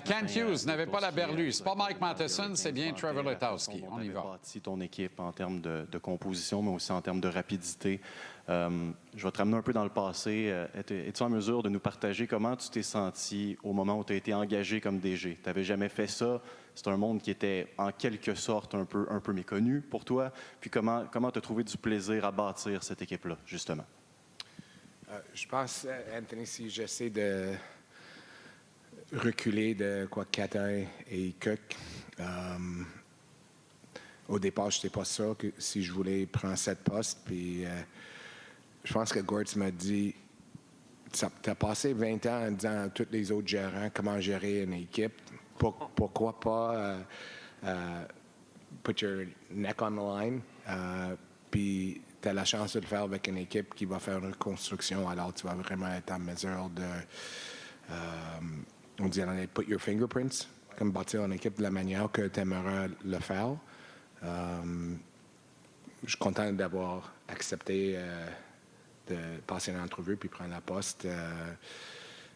Kent Hughes n'avait pas la berlue. C'est pas Mike Matheson, c'est bien Trevor Letowski. On y va. Bâti ton équipe en termes de composition, mais aussi en termes de rapidité. Je vais te ramener un peu dans le passé. Es-tu en mesure de nous partager comment tu t'es senti au moment où tu as été engagé comme DG? Tu n'avais jamais fait ça. C'est un monde qui était en quelque sorte un peu méconnu pour toi. Puis comment tu as trouvé du plaisir à bâtir cette équipe-là, justement? Je pense, Anthony, si j'essaie de reculer de quoi Catin et Cook, au départ, je n'étais pas sûr que si je voulais prendre cette poste. Puis je pense que Gortz m'a dit, tu as passé 20 ans en disant à tous les autres gérants comment gérer une équipe. Pourquoi pas put your neck on the line? Puis tu as la chance de le faire avec une équipe qui va faire une reconstruction. Alors tu vas vraiment être en mesure de, on dit en anglais, put your fingerprints, comme bâtir une équipe de la manière que tu aimerais le faire. Je suis content d'avoir accepté de passer une entrevue puis prendre la poste.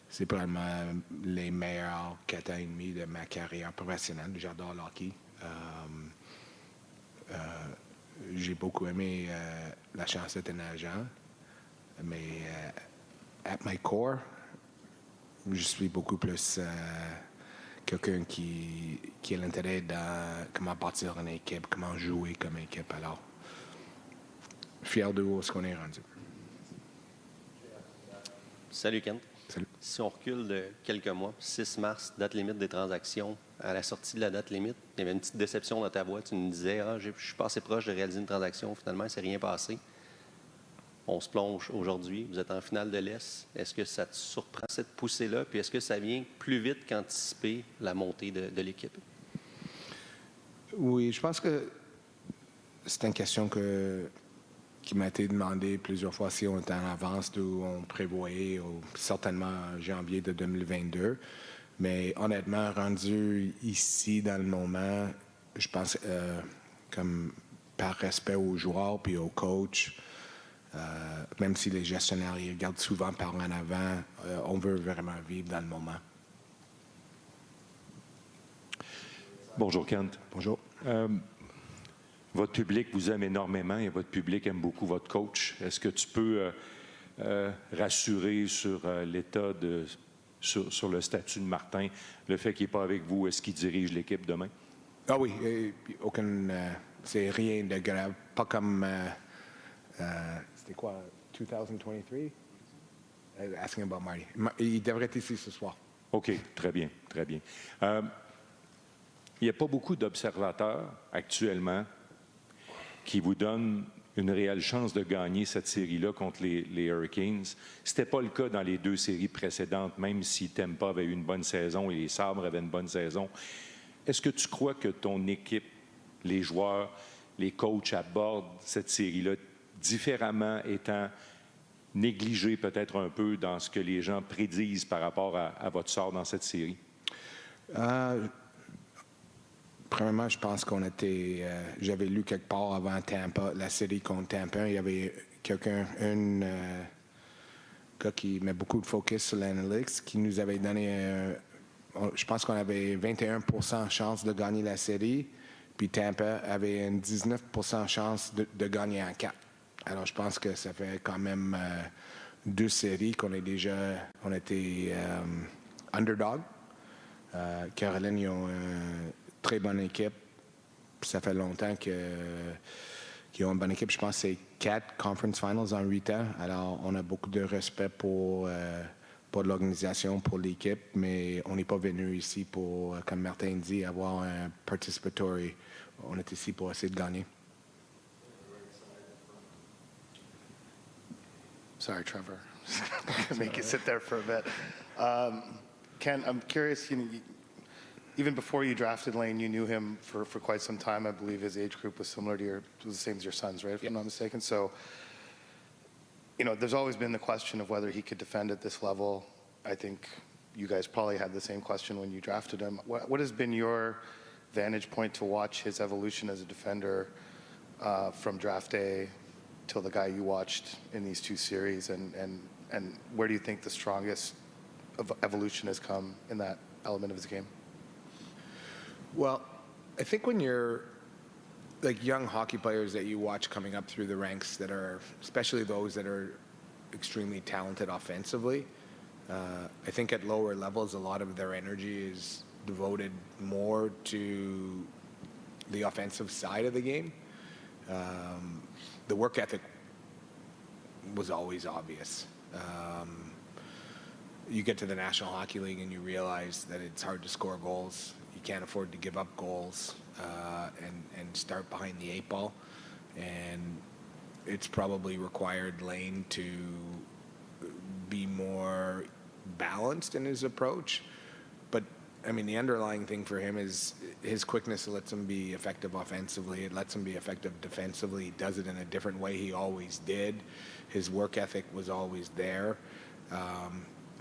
C'est probablement les meilleurs 4 ans et demi de ma carrière professionnelle. J'adore le hockey. J'ai beaucoup aimé la chance d'être un agent, mais at my core, je suis beaucoup plus quelqu'un qui a l'intérêt dans comment bâtir une équipe, comment jouer comme équipe. Alors, fier de où est-ce qu'on est rendu. Salut Kent. Salut. Si on recule de quelques mois, 6 mars, date limite des transactions, à la sortie de la date limite, il y avait une petite déception dans ta voix. Tu nous disais, je suis pas assez proche de réaliser une transaction. Finalement, il ne s'est rien passé. On se plonge aujourd'hui. Vous êtes en finale de l'Est. Est-ce que ça te surprend, cette poussée-là? Puis est-ce que ça vient plus vite qu'anticiper la montée de l'équipe? Oui, je pense que c'est une question qui m'a été demandée plusieurs fois si on était en avance d'où on prévoyait, certainement en janvier de 2022. Mais honnêtement, rendu ici dans le moment, je pense comme par respect aux joueurs puis aux coachs, même si les gestionnaires ils regardent souvent par en avant, on veut vraiment vivre dans le moment. Bonjour Kent. Bonjour. Votre public vous aime énormément et votre public aime beaucoup votre coach. Est-ce que tu peux rassurer sur l'état sur le statut de Martin, le fait qu'il n'est pas avec vous, est-ce qu'il dirige l'équipe demain? Ah oui, c'est rien de grave. Pas comme, c'était quoi, 2023? Asking about Marty. Il devrait être ici ce soir. OK, très bien, très bien. Il n'y a pas beaucoup d'observateurs actuellement qui vous donnent une réelle chance de gagner cette série-là contre les Hurricanes. Ce n'était pas le cas dans les 2 séries précédentes, même si Tampa avait eu une bonne saison et les Sabres avaient une bonne saison. Est-ce que tu crois que ton équipe, les joueurs, les coachs abordent cette série-là différemment, étant négligés peut-être un peu dans ce que les gens prédisent par rapport à votre sort dans cette série? Premièrement, je pense qu'on était... j'avais lu quelque part avant Tampa, la série contre Tampa, il y avait un gars qui met beaucoup de focus sur l'analytics, qui nous avait donné... je pense qu'on avait 21% chance de gagner la série, puis Tampa avait une 19% chance de gagner en 4. Alors, je pense que ça fait quand même 2 séries qu'on est déjà... On était underdog. Caroline, ils ont... très bonne équipe. Ça fait longtemps qu'ils ont une bonne équipe. Je pense que c'est 4 conference finals en 8 ans. Alors, on a beaucoup de respect pour l'organisation, pour l'équipe, mais on n'est pas venu ici pour, comme Martin dit, avoir un participatory. On est ici pour essayer de gagner. Sorry, Trevor. Make you sit there for a bit. Ken, I'm curious, even before you drafted Lane, you knew him for quite some time. I believe his age group was similar to was the same as your son's, right? If I'm not mistaken. So, there's always been the question of whether he could defend at this level. I think you guys probably had the same question when you drafted him. What has been your vantage point to watch his evolution as a defender from draft day till the guy you watched in these 2 series, and where do you think the strongest evolution has come in that element of his game? Well, I think when you're like young hockey players that you watch coming up through the ranks that are, especially those that are extremely talented offensively, I think at lower levels, a lot of their energy is devoted more to the offensive side of the game. The work ethic was always obvious. You get to the National Hockey League and you realize that it's hard to score goals. You can't afford to give up goals and start behind the 8 ball. And it's probably required Lane to be more balanced in his approach. But, I mean, the underlying thing for him is his quickness lets him be effective offensively. It lets him be effective defensively. He does it in a different way. He always did. His work ethic was always there.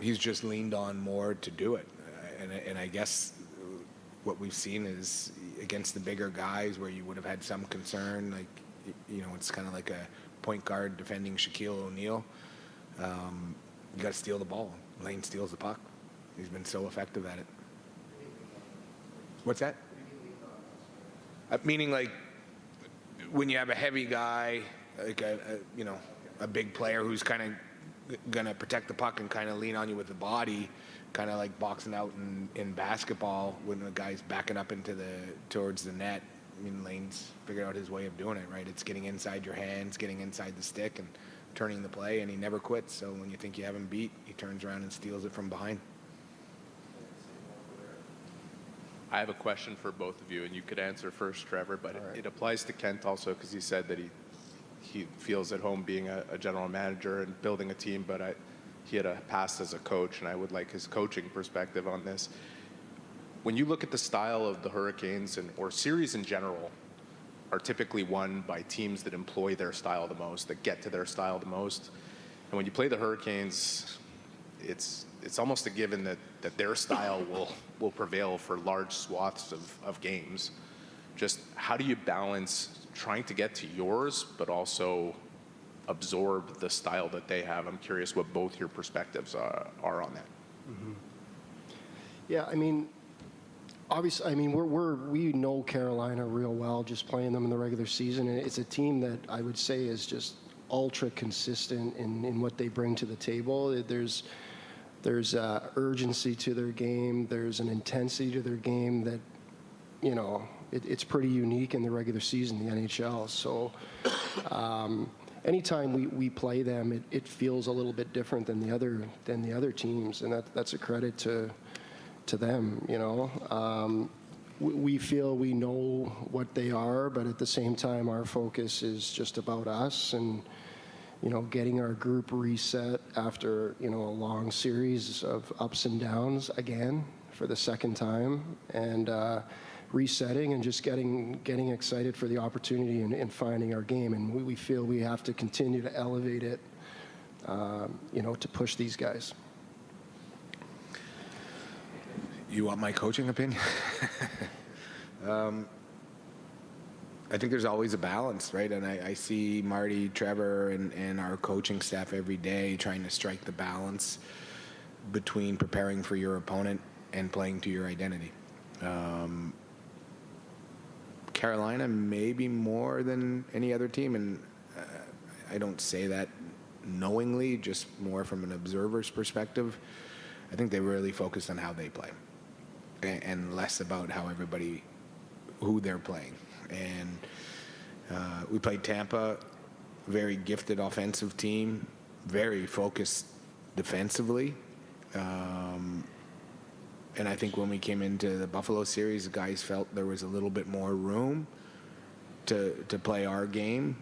He's just leaned on more to do it. And I guess what we've seen is against the bigger guys where you would have had some concern, like, you know, it's kind of like a point guard defending Shaquille O'Neal. You got to steal the ball. Lane steals the puck. He's been so effective at it. What's that? Meaning, like, when you have a heavy guy, like a big player who's kind of going to protect the puck and kind of lean on you with the body, kind of like boxing out in basketball when the guy's backing up towards the net. I mean, Lane's figured out his way of doing it, right? It's getting inside your hands, getting inside the stick, and turning the play, and he never quits. So when you think you have him beat, he turns around and steals it from behind. I have a question for both of you, and you could answer first, Trevor, but it applies to Kent also because he said that he feels at home being a general manager and building a team, but he had a past as a coach, and I would like his coaching perspective on this. When you look at the style of the Hurricanes or series in general, are typically won by teams that employ their style the most, that get to their style the most. And when you play the Hurricanes, it's almost a given that their style will prevail for large swaths of games. Just how do you balance trying to get to yours, but also absorb the style that they have? I'm curious what both your perspectives are on that. Mm-hmm. Yeah, I mean, obviously, I mean, we know Carolina real well, just playing them in the regular season, and it's a team that I would say is just ultra consistent in what they bring to the table. There's urgency to their game. There's an intensity to their game that, you know, it's pretty unique in the regular season, the NHL. So anytime we play them, it feels a little bit different than the other teams, and that's a credit to them. You know, we feel we know what they are, but at the same time, our focus is just about us and, you know, getting our group reset after, you know, a long series of ups and downs again for the second time, and resetting and just getting excited for the opportunity and finding our game. And we feel we have to continue to elevate it, you know, to push these guys. You want my coaching opinion? I think there's always a balance, right? And I see Marty, Trevor, and our coaching staff every day trying to strike the balance between preparing for your opponent and playing to your identity. Carolina maybe more than any other team, and I don't say that knowingly, just more from an observer's perspective. I think they really focused on how they play and less about who they're playing. And we played Tampa, very gifted offensive team, very focused defensively. And I think when we came into the Buffalo series, the guys felt there was a little bit more room to play our game.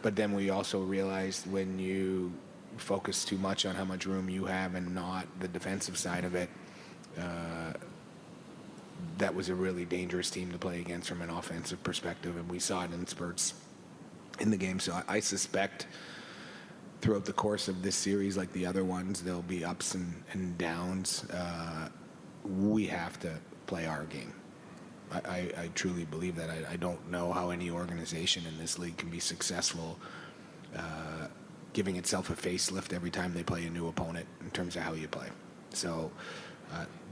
But then we also realized when you focus too much on how much room you have and not the defensive side of it, that was a really dangerous team to play against from an offensive perspective, and we saw it in spurts in the game. So I suspect throughout the course of this series, like the other ones, there'll be ups and downs. We have to play our game. I truly believe that. I don't know how any organization in this league can be successful giving itself a facelift every time they play a new opponent in terms of how you play. So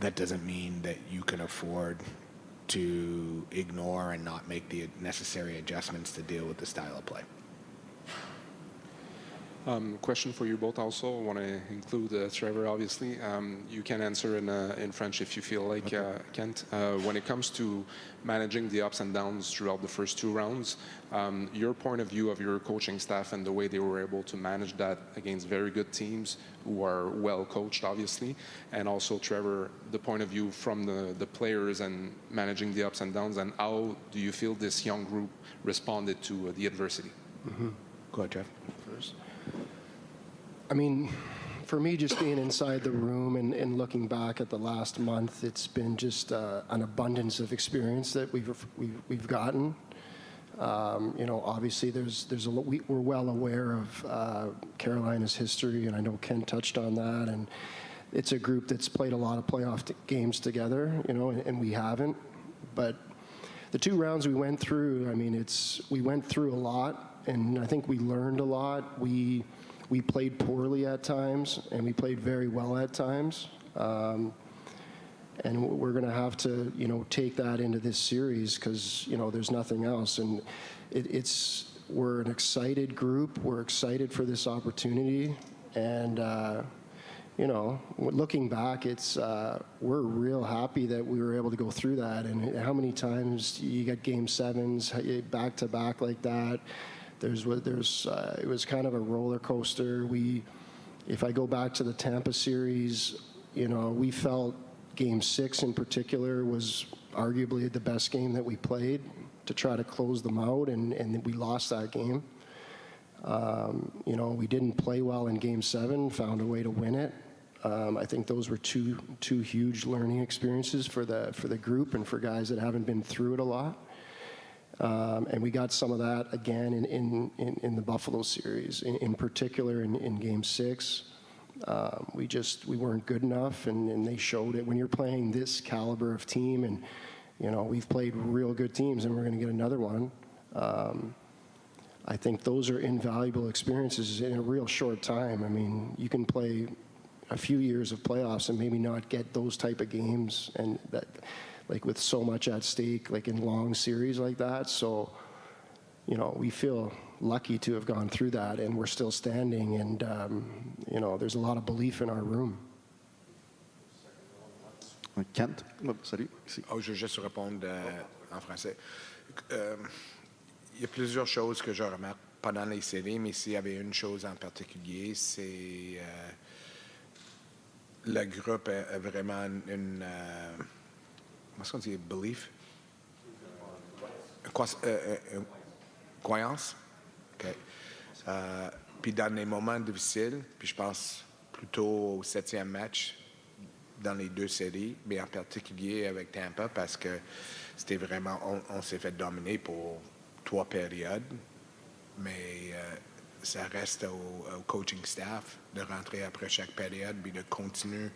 That doesn't mean that you can afford to ignore and not make the necessary adjustments to deal with the style of play. Question for you both also. I want to include Trevor, obviously. You can answer in French if you feel like, Kent. When it comes to managing the ups and downs throughout the first 2 rounds, your point of view of your coaching staff and the way they were able to manage that against very good teams who are well coached, obviously, and also, Trevor, the point of view from the players and managing the ups and downs, and how do you feel this young group responded to the adversity? Mm-hmm. Go ahead, Jeff. First. I mean, for me, just being inside the room and looking back at the last month, it's been just an abundance of experience that we've gotten. Obviously, we're well aware of Carolina's history, and I know Ken touched on that. And it's a group that's played a lot of playoff games together, and we haven't. But the 2 rounds we went through, I mean, we went through a lot, and I think we learned a lot. We played poorly at times, and we played very well at times. And we're going to have to, take that into this series because, there's nothing else. And we're an excited group. We're excited for this opportunity. And, looking back, we're real happy that we were able to go through that. And how many times you get game 7s back to back like that? It was kind of a roller coaster. If I go back to the Tampa series, we felt game 6 in particular was arguably the best game that we played to try to close them out, and we lost that game. We didn't play well in game 7, found a way to win it. I think those were two huge learning experiences for the group and for guys that haven't been through it a lot. And we got some of that again in the Buffalo series, in particular in Game 6. We weren't good enough, and they showed it. When you're playing this caliber of team, and we've played real good teams, and we're going to get another one. I think those are invaluable experiences in a real short time. I mean, you can play a few years of playoffs and maybe not get those type of games, and that. Like with so much at stake, like in long series like that. So, we feel lucky to have gone through that, and we're still standing, and, there's a lot of belief in our room. Kent, salut. Je vais juste répondre en français. Il y a plusieurs choses que je remarque pendant les séries, mais s'il y avait une chose en particulier, c'est le groupe a vraiment une... What's going to say? Belief? Croyance? OK. Puis dans les moments difficiles, puis je pense plutôt au 7e match dans les 2 séries, mais en particulier avec Tampa, parce que c'était vraiment... On s'est fait dominer pour 3 périodes, mais ça reste au coaching staff de rentrer après chaque période, puis de continuer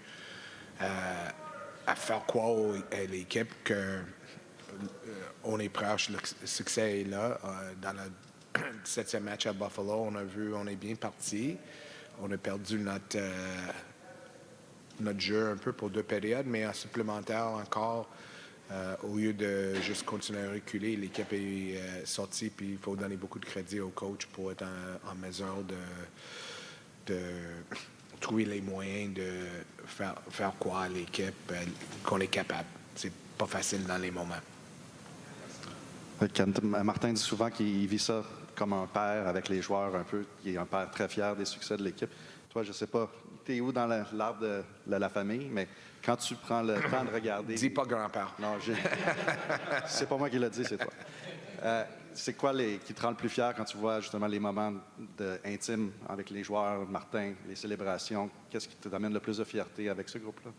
à faire croire à l'équipe qu'on est proche, le succès est là. Dans le 7e match à Buffalo, on est bien parti. On a perdu notre jeu un peu pour 2 périodes, mais en supplémentaire encore, au lieu de juste continuer à reculer, l'équipe est sortie, puis il faut donner beaucoup de crédit au coach pour être en mesure de trouver les moyens de faire croire à l'équipe qu'on est capable. C'est pas facile dans les moments. Martin dit souvent qu'il vit ça comme un père avec les joueurs un peu, qui est un père très fier des succès de l'équipe. Toi, je sais pas, t'es où dans l'arbre de la famille, mais quand tu prends le temps de regarder... Dis pas grand-père. Non, c'est pas moi qui l'ai dit, c'est toi. C'est quoi qui te rend le plus fier quand tu vois justement les moments intimes avec les joueurs, Martin, les célébrations? Qu'est-ce qui t'amène le plus de fierté avec ce groupe-là?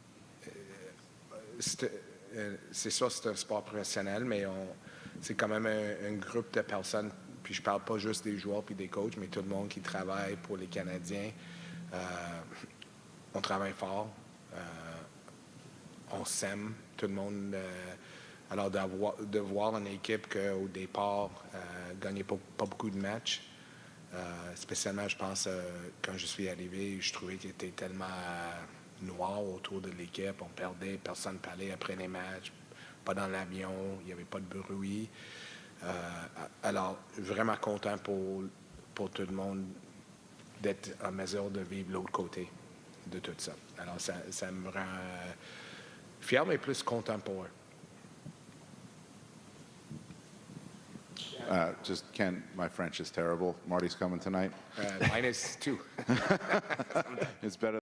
C'est sûr, c'est un sport professionnel, mais c'est quand même un groupe de personnes. Puis je parle pas juste des joueurs puis des coachs, mais tout le monde qui travaille pour les Canadiens. On travaille fort. On s'aime. Tout le monde... Alors, de voir une équipe qu'au départ, gagnait pas beaucoup de matchs, spécialement, je pense, quand je suis arrivé, je trouvais qu'il était tellement noir autour de l'équipe. On perdait, personne ne parlait après les matchs, pas dans l'avion, il n'y avait pas de bruit. Alors, vraiment content pour tout le monde d'être en mesure de vivre l'autre côté de tout ça. Alors, ça me rend fier, mais plus content pour eux. Just Ken, my French is terrible. Marty's coming tonight. Minus 2. It's better.